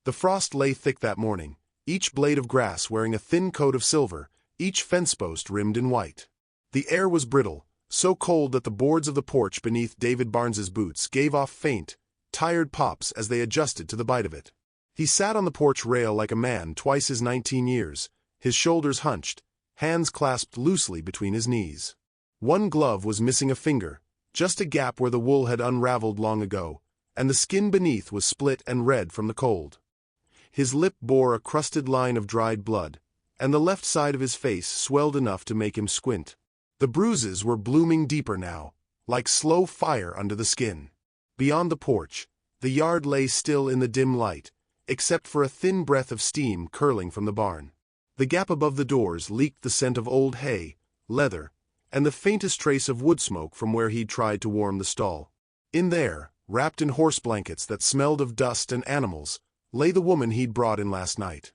The frost lay thick that morning, each blade of grass wearing a thin coat of silver, each fence post rimmed in white. The air was brittle, so cold that the boards of the porch beneath David Barnes's boots gave off faint, tired pops as they adjusted to the bite of it. He sat on the porch rail like a man twice his 19 years, his shoulders hunched, hands clasped loosely between his knees. One glove was missing a finger, just a gap where the wool had unraveled long ago, and the skin beneath was split and red from the cold. His lip bore a crusted line of dried blood, and the left side of his face swelled enough to make him squint. The bruises were blooming deeper now, like slow fire under the skin. Beyond the porch, the yard lay still in the dim light, except for a thin breath of steam curling from the barn. The gap above the doors leaked the scent of old hay, leather, and the faintest trace of wood smoke from where he'd tried to warm the stall. In there, wrapped in horse blankets that smelled of dust and animals, lay the woman he'd brought in last night.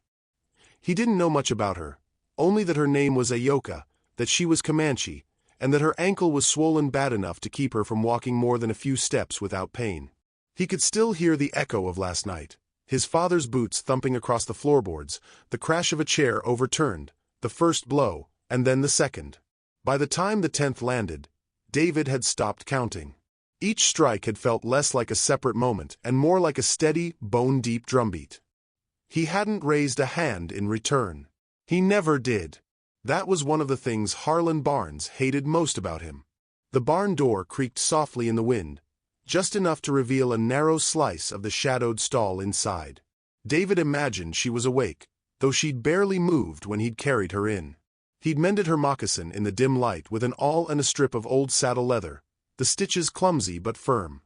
He didn't know much about her, only that her name was Ayoka, that she was Comanche, and that her ankle was swollen bad enough to keep her from walking more than a few steps without pain. He could still hear the echo of last night, his father's boots thumping across the floorboards, the crash of a chair overturned, the first blow, and then the second. By the time the 10th landed, David had stopped counting. Each strike had felt less like a separate moment and more like a steady, bone-deep drumbeat. He hadn't raised a hand in return. He never did. That was one of the things Harlan Barnes hated most about him. The barn door creaked softly in the wind, just enough to reveal a narrow slice of the shadowed stall inside. David imagined she was awake, though she'd barely moved when he'd carried her in. He'd mended her moccasin in the dim light with an awl and a strip of old saddle leather, the stitches clumsy but firm.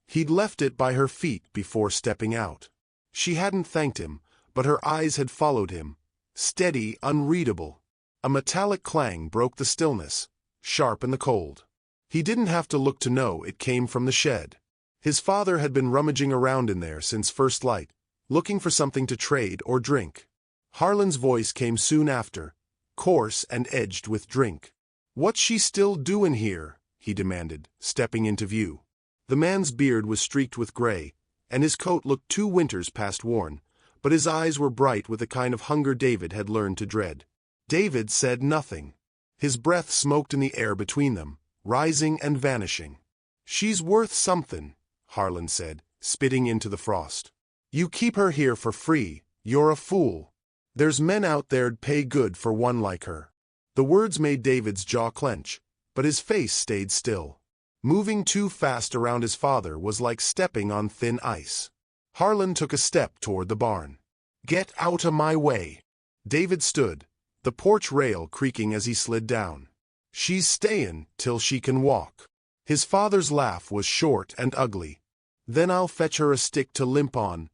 He'd left it by her feet before stepping out. She hadn't thanked him, but her eyes had followed him, steady, unreadable. A metallic clang broke the stillness, sharp in the cold. He didn't have to look to know it came from the shed. His father had been rummaging around in there since first light, looking for something to trade or drink. Harlan's voice came soon after, coarse and edged with drink. "What's she still doin' here?" he demanded, stepping into view. The man's beard was streaked with gray, and his coat looked 2 winters past worn, but his eyes were bright with the kind of hunger David had learned to dread. David said nothing. His breath smoked in the air between them, rising and vanishing. "She's worth somethin'," Harlan said, spitting into the frost. "You keep her here for free, you're a fool. There's men out there'd pay good for one like her." The words made David's jaw clench, but his face stayed still. Moving too fast around his father was like stepping on thin ice. Harlan took a step toward the barn. "Get out of my way." David stood, the porch rail creaking as he slid down. "She's stayin' till she can walk." His father's laugh was short and ugly. "Then I'll fetch her a stick to limp on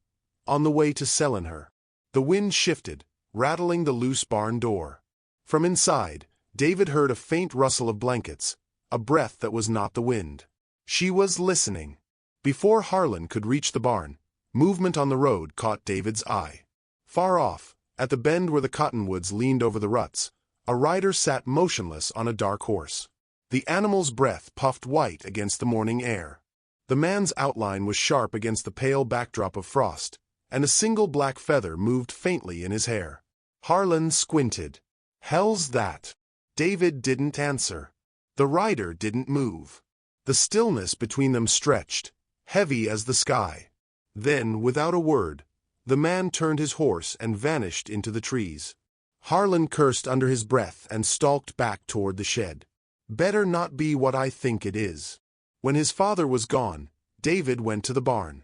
the way to sellin' her." The wind shifted, rattling the loose barn door. From inside, David heard a faint rustle of blankets, a breath that was not the wind. She was listening. Before Harlan could reach the barn, movement on the road caught David's eye. Far off, at the bend where the cottonwoods leaned over the ruts, a rider sat motionless on a dark horse. The animal's breath puffed white against the morning air. The man's outline was sharp against the pale backdrop of frost, and a single black feather moved faintly in his hair. Harlan squinted. "Hell's that?" David didn't answer. The rider didn't move. The stillness between them stretched, heavy as the sky. Then, without a word, the man turned his horse and vanished into the trees. Harlan cursed under his breath and stalked back toward the shed. "Better not be what I think it is." When his father was gone, David went to the barn.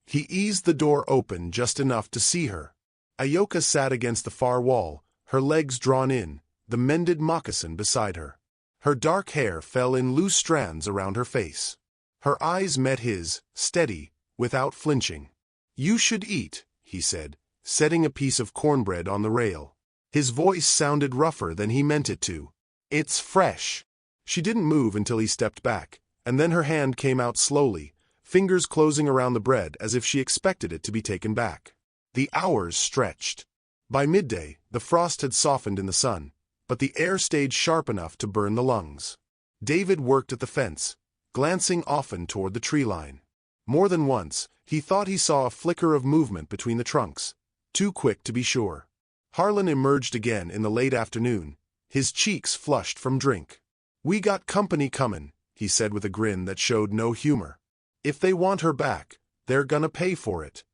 He eased the door open just enough to see her. Ayoka sat against the far wall, her legs drawn in, the mended moccasin beside her. Her dark hair fell in loose strands around her face. Her eyes met his, steady, without flinching. "You should eat," he said, setting a piece of cornbread on the rail. His voice sounded rougher than he meant it to. "It's fresh." She didn't move until he stepped back, and then her hand came out slowly, fingers closing around the bread as if she expected it to be taken back. The hours stretched. By midday, the frost had softened in the sun, but the air stayed sharp enough to burn the lungs. David worked at the fence, glancing often toward the tree line. More than once, He thought he saw a flicker of movement between the trunks, too quick to be sure. Harlan emerged again in the late afternoon, his cheeks flushed from drink. "We got company comin'," he said with a grin that showed no humor. "If they want her back, they're gonna pay for it."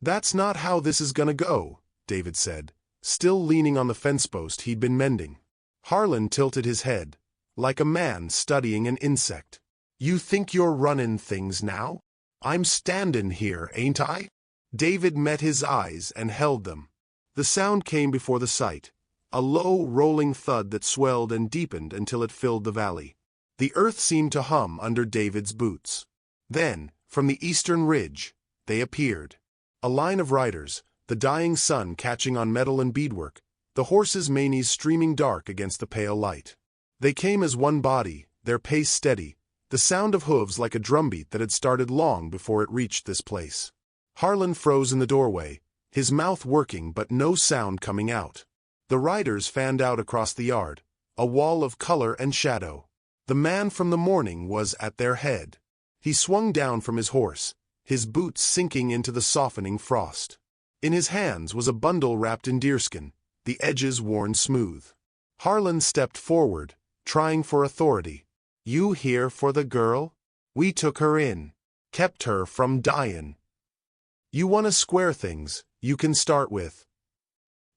"That's not how this is gonna go," David said, still leaning on the fence post he'd been mending. Harlan tilted his head, like a man studying an insect. "You think you're runnin' things now? I'm standin' here, ain't I?" David met his eyes and held them. The sound came before the sight, a low, rolling thud that swelled and deepened until it filled the valley. The earth seemed to hum under David's boots. Then, from the eastern ridge, they appeared. A line of riders, the dying sun catching on metal and beadwork, the horses' manes streaming dark against the pale light. They came as one body, their pace steady, the sound of hooves like a drumbeat that had started long before it reached this place. Harlan froze in the doorway, his mouth working but no sound coming out. The riders fanned out across the yard, a wall of color and shadow. The man from the morning was at their head. He swung down from his horse, his boots sinking into the softening frost. In his hands was a bundle wrapped in deerskin, the edges worn smooth. Harlan stepped forward, trying for authority. "You here for the girl? We took her in. Kept her from dyin'. You want to square things, you can start with."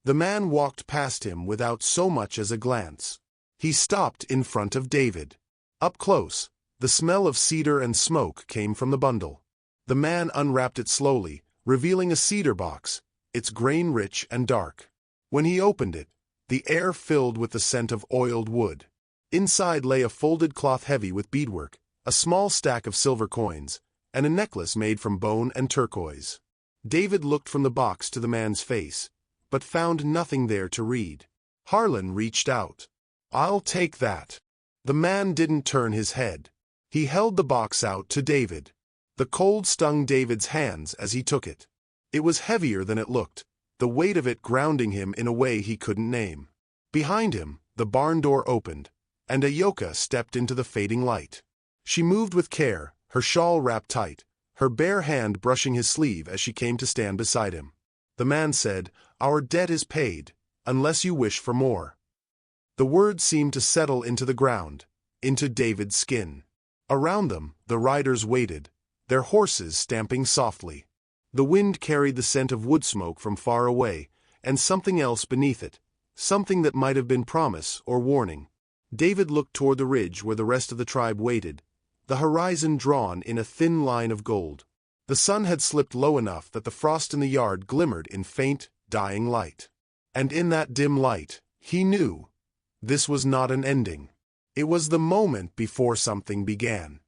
The man walked past him without so much as a glance. He stopped in front of David. Up close, the smell of cedar and smoke came from the bundle. The man unwrapped it slowly, revealing a cedar box, its grain rich and dark. When he opened it, the air filled with the scent of oiled wood. Inside lay a folded cloth heavy with beadwork, a small stack of silver coins, and a necklace made from bone and turquoise. David looked from the box to the man's face, but found nothing there to read. Harlan reached out. "I'll take that." The man didn't turn his head. He held the box out to David. The cold stung David's hands as he took it. It was heavier than it looked, the weight of it grounding him in a way he couldn't name. Behind him, the barn door opened, and Ayoka stepped into the fading light. She moved with care, her shawl wrapped tight, her bare hand brushing his sleeve as she came to stand beside him. The man said, "Our debt is paid, unless you wish for more." The words seemed to settle into the ground, into David's skin. Around them, the riders waited, their horses stamping softly. The wind carried the scent of wood smoke from far away, and something else beneath it, something that might have been promise or warning. David looked toward the ridge where the rest of the tribe waited, the horizon drawn in a thin line of gold. The sun had slipped low enough that the frost in the yard glimmered in faint, dying light. And in that dim light, he knew, this was not an ending. It was the moment before something began.